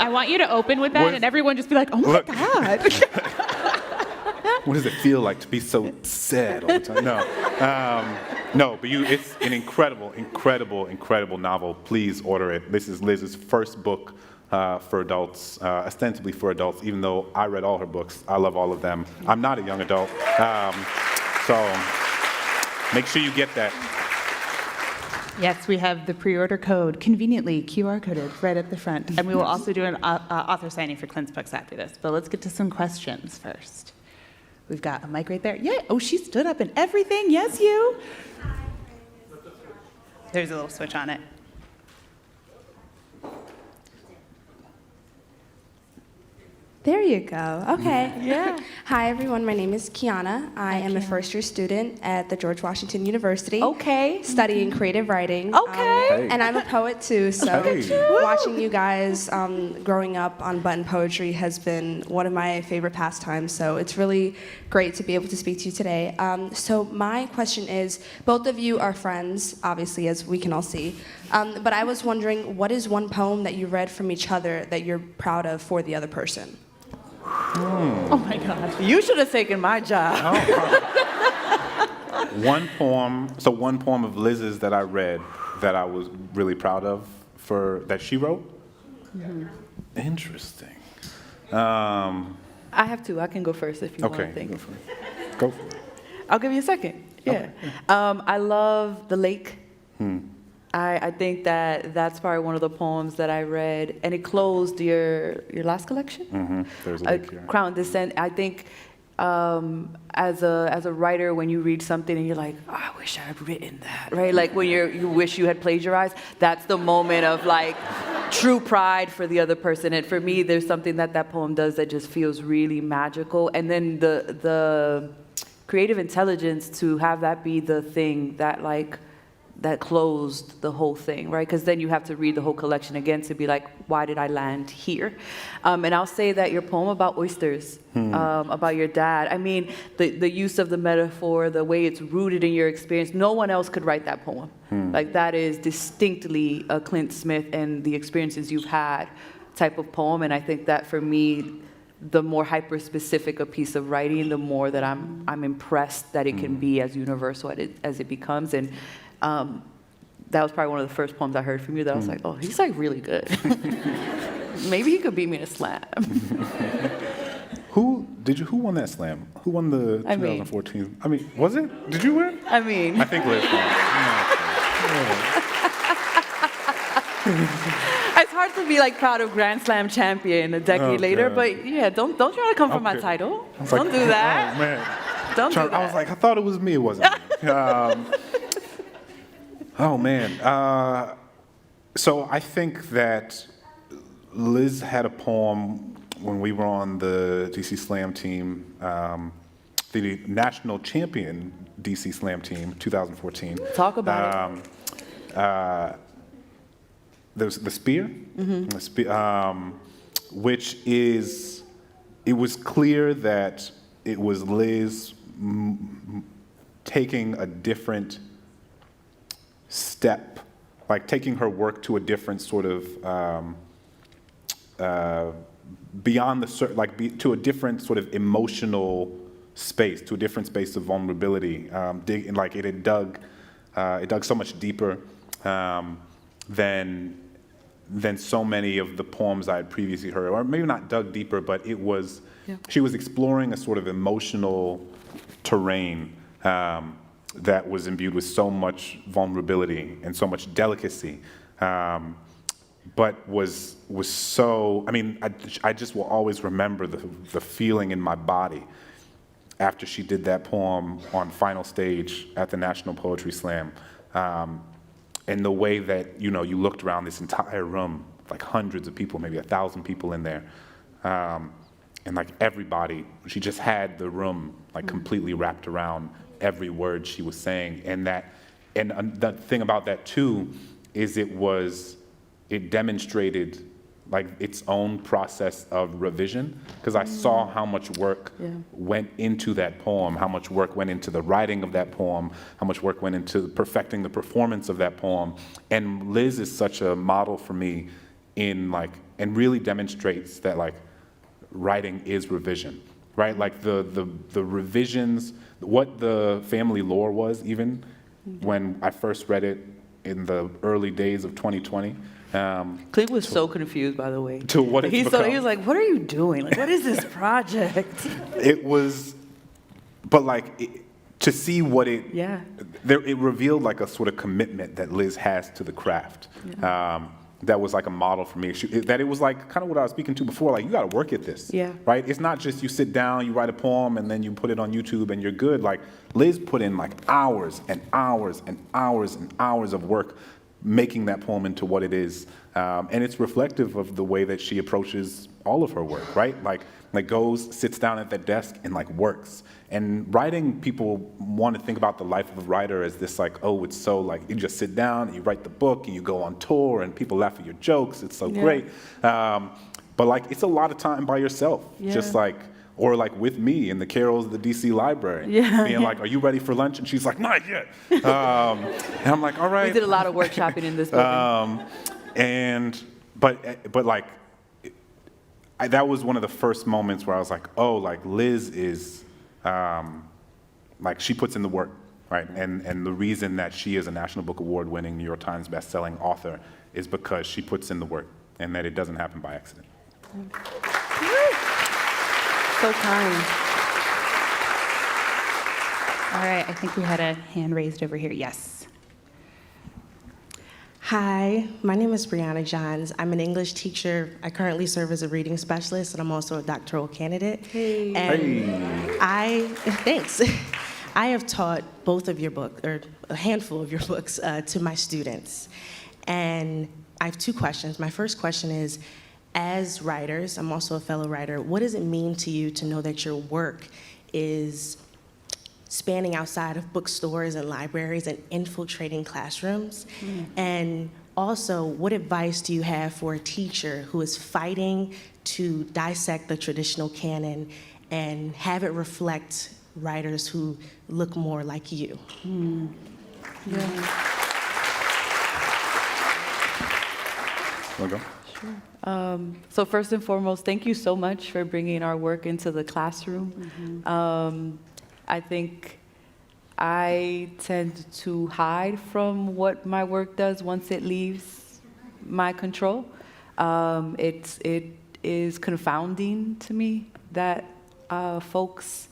I want you to open with that and everyone just be like, oh my God. What does it feel like to be so sad all the time? No, but it's an incredible novel. Please order it. This is Liz's first book for adults, ostensibly for adults, even though I read all her books. I love all of them. I'm not a young adult. So make sure you get that. Yes, we have the pre-order code, conveniently QR coded right at the front. And we will also do an author signing for Clint's books after this. But let's get to some questions first. We've got a mic right there. Yeah. Oh, she stood up and everything. Yes, you. There's a little switch on it. There you go. Okay. Yeah. Hi, everyone. My name is Kiana. I am a first-year student at the George Washington University. Okay. Studying creative writing. Okay. And I'm a poet, too, so watching you guys growing up on Button Poetry has been one of my favorite pastimes, so it's really great to be able to speak to you today. So my question is, both of you are friends, obviously, as we can all see, but I was wondering, what is one poem that you read from each other that you're proud of for the other person? Oh my God. You should have taken my job. One poem of Liz's that I read that I was really proud of that she wrote? Mm-hmm. Interesting. I have two. I can go first if you want to think. Go for it. I'll give you a second. Yeah. I love The Lake. I think that that's probably one of the poems that I read, and it closed your last collection. There's a link here. Crown Descent. I think as a writer, when you read something and you're like, oh, I wish I had written that, right? Like when you wish you had plagiarized, that's the moment of like true pride for the other person. And for me, there's something that poem does that just feels really magical. And then the creative intelligence to have that be the thing that closed the whole thing, right? Because then you have to read the whole collection again to be like, why did I land here? And I'll say that your poem about oysters, about your dad, I mean, the use of the metaphor, the way it's rooted in your experience, no one else could write that poem. Like that is distinctly a Clint Smith and the experiences you've had type of poem. And I think that for me, the more hyper-specific a piece of writing, the more that I'm impressed that it can be as universal as it becomes. And that was probably one of the first poems I heard from you that I was like, oh, he's like really good. Maybe he could beat me in a slam. Who won that slam? Who won the 2014? I mean, was it? Did you win? I mean, I think Liz won. it's hard to be like proud of Grand Slam champion a decade later, but yeah, don't try to come for my title. Don't do that. Oh, man. Don't do that. I was like, I thought it was me. It wasn't me. Oh, man. So I think that Liz had a poem when we were on the DC Slam team, the national champion DC Slam team, 2014. Talk about it. There's the spear, which is, it was clear that it was Liz taking a different step, like taking her work to a different sort of beyond the to a different sort of emotional space, to a different space of vulnerability. Like it had dug so much deeper than so many of the poems I had previously heard, or maybe not dug deeper, but it was she was exploring a sort of emotional terrain that was imbued with so much vulnerability and so much delicacy, but was so, I mean, I just will always remember the feeling in my body after she did that poem on final stage at the National Poetry Slam, and the way that, you looked around this entire room, like hundreds of people, maybe 1,000 people in there, and like everybody, she just had the room like completely wrapped around every word she was saying. And the thing about that too is it demonstrated like its own process of revision, because I saw how much work went into that poem, how much work went into the writing of that poem, how much work went into perfecting the performance of that poem. And Liz is such a model for me and really demonstrates that like writing is revision, right? Like the revisions, what the family lore was, even when I first read it in the early days of 2020. Clint was so confused, by the way. To what it's he become. was like, what are you doing? Like, what is this project? It was, but like, to see what it revealed like a sort of commitment that Liz has to the craft. That was like a model for me. That it was like kind of what I was speaking to before, like you got to work at this, right? It's not just you sit down, you write a poem, and then you put it on YouTube and you're good. Like Liz put in like hours and hours and hours and hours of work making that poem into what it is. And it's reflective of the way that she approaches all of her work, right? Like goes, sits down at that desk and like works. And writing, people want to think about the life of a writer as this like, oh, it's so like, you just sit down and you write the book and you go on tour and people laugh at your jokes. It's so great. But like, it's a lot of time by yourself. Just like, or like with me in the carols of the DC library, being like, are you ready for lunch? And she's like, not yet. And I'm like, all right. We did a lot of workshopping in this building. But like, that was one of the first moments where I was like, oh, like Liz is, like she puts in the work, right? And the reason that she is a National Book Award winning New York Times bestselling author is because she puts in the work and that it doesn't happen by accident. So kind. All right, I think we had a hand raised over here. Yes. Hi, my name is Brianna Johns. I'm an English teacher. I currently serve as a reading specialist, and I'm also a doctoral candidate. Hey. And thanks. I have taught both of your books, or a handful of your books, to my students. And I have two questions. My first question is, as writers, I'm also a fellow writer, what does it mean to you to know that your work is spanning outside of bookstores and libraries and infiltrating classrooms? And also, what advice do you have for a teacher who is fighting to dissect the traditional canon and have it reflect writers who look more like you? Wanna go? So first and foremost, thank you so much for bringing our work into the classroom. I think I tend to hide from what my work does once it leaves my control. It is confounding to me that folks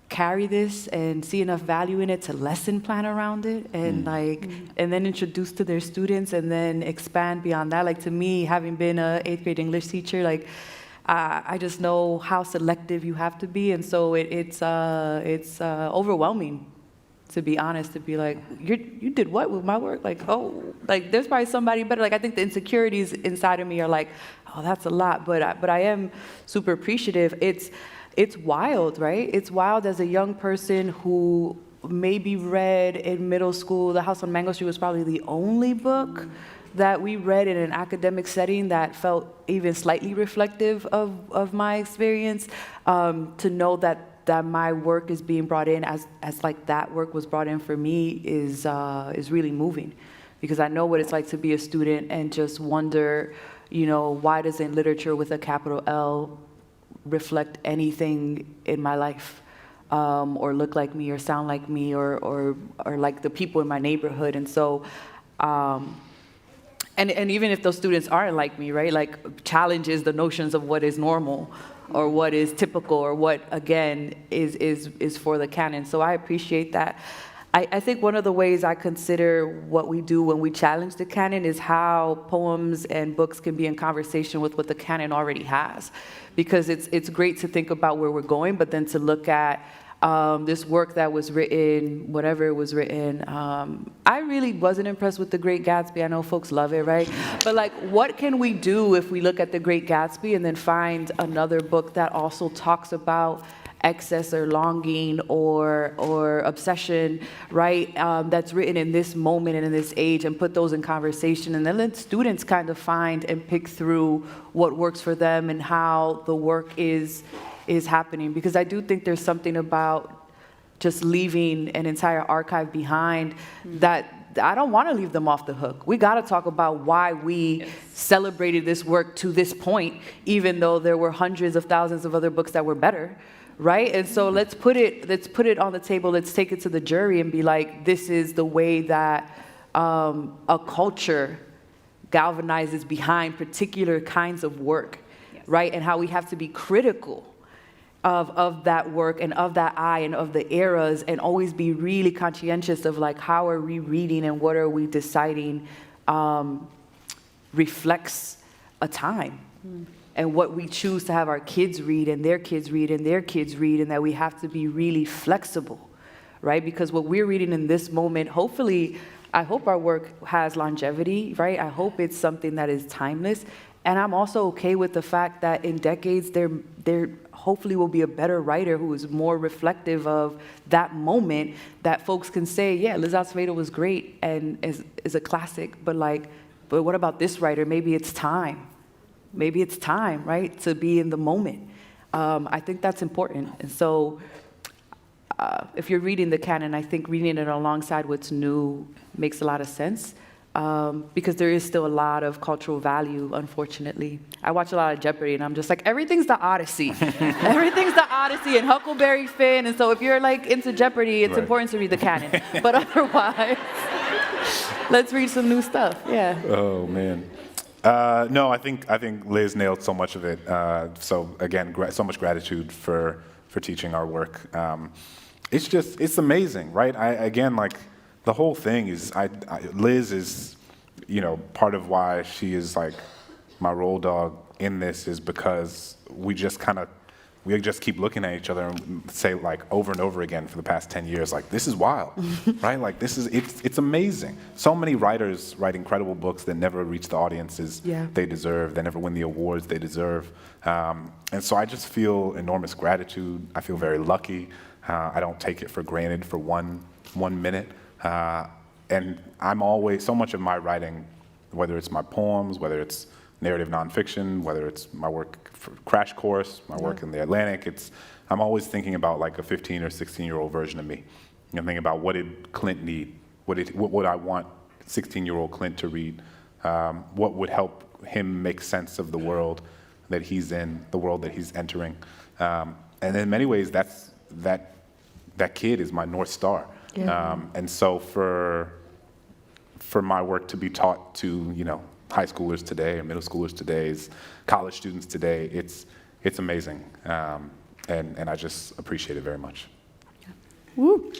carry this and see enough value in it to lesson plan around it and and then introduce to their students and then expand beyond that. Like, to me, having been a 8th grade English teacher, like I just know how selective you have to be, and so it's overwhelming, to be honest, to be like, you did what with my work? Like, oh, like there's probably somebody better. Like, I think the insecurities inside of me are like, oh, that's a lot, but I am super appreciative. It's wild, right? It's wild as a young person who maybe read in middle school, The House on Mango Street was probably the only book that we read in an academic setting that felt even slightly reflective of my experience. To know that my work is being brought in as like that work was brought in for me is really moving, because I know what it's like to be a student and just wonder, why doesn't literature with a capital L reflect anything in my life, or look like me, or sound like me, or like the people in my neighborhood. And so, and even if those students aren't like me, right, like challenges the notions of what is normal or what is typical or what, again, is for the canon. So I appreciate that. I think one of the ways I consider what we do when we challenge the canon is how poems and books can be in conversation with what the canon already has. Because it's great to think about where we're going, but then to look at this work that was written, whatever it was written. I really wasn't impressed with The Great Gatsby. I know folks love it, right? But like, what can we do if we look at The Great Gatsby and then find another book that also talks about excess or longing or obsession, right? That's written in this moment and in this age, and put those in conversation, and then let students kind of find and pick through what works for them and how the work is happening. Because I do think there's something about just leaving an entire archive behind that I don't want to leave them off the hook. We got to talk about why we celebrated this work to this point, even though there were hundreds of thousands of other books that were better. Right? And so let's put it on the table. Let's take it to the jury and be like, this is the way that a culture galvanizes behind particular kinds of work, right? And how we have to be critical of that work and of that eye and of the eras, and always be really conscientious of like, how are we reading and what are we deciding reflects a time. And what we choose to have our kids read and their kids read and their kids read, and that we have to be really flexible, right? Because what we're reading in this moment, hopefully, I hope our work has longevity, right? I hope it's something that is timeless. And I'm also okay with the fact that in decades, there hopefully will be a better writer who is more reflective of that moment, that folks can say, yeah, Liz Acevedo was great and is a classic, but what about this writer? Maybe it's time. Maybe it's time, right, to be in the moment. I think that's important. And so if you're reading the canon, I think reading it alongside what's new makes a lot of sense, because there is still a lot of cultural value, unfortunately. I watch a lot of Jeopardy, and I'm just like, everything's the Odyssey. Everything's the Odyssey and Huckleberry Finn. And so if you're like into Jeopardy, it's important to read the canon. But otherwise, let's read some new stuff. Yeah. Oh, man. No, I think Liz nailed so much of it. So again, so much gratitude for teaching our work. It's amazing, right? the whole thing is, Liz is, part of why she is like my roll dog in this is because we just keep looking at each other and say like over and over again for the past 10 years, like, this is wild, right? Like, it's amazing. So many writers write incredible books that never reach the audiences they deserve, they never win the awards they deserve. And so I just feel enormous gratitude. I feel very lucky. I don't take it for granted for one minute. And I'm always, so much of my writing, whether it's my poems, whether it's narrative nonfiction, whether it's my work for Crash Course, my work in The Atlantic, I'm always thinking about like a 15 or 16-year-old version of me. I'm thinking about what did Clint need? What would I want 16-year-old Clint to read? What would help him make sense of the world that he's in, the world that he's entering? And in many ways, that kid is my North Star. And so for my work to be taught to, high schoolers today, or middle schoolers today, college students today, it's amazing. And I just appreciate it very much. Woo.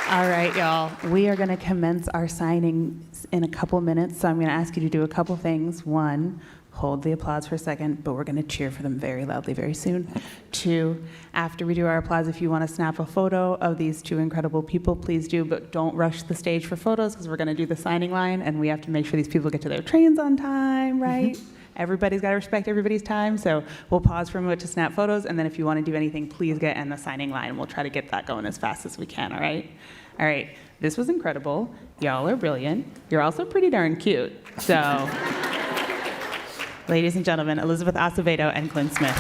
All right, y'all. We are going to commence our signings in a couple minutes, so I'm going to ask you to do a couple things. One, hold the applause for a second, but we're going to cheer for them very loudly very soon. Two, after we do our applause, if you want to snap a photo of these two incredible people, please do, but don't rush the stage for photos because we're going to do the signing line, and we have to make sure these people get to their trains on time, right? Everybody's got to respect everybody's time, so we'll pause for a moment to snap photos, and then if you want to do anything, please get in the signing line. We'll try to get that going as fast as we can, all right? All right, this was incredible. Y'all are brilliant. You're also pretty darn cute. So, ladies and gentlemen, Elizabeth Acevedo and Clint Smith.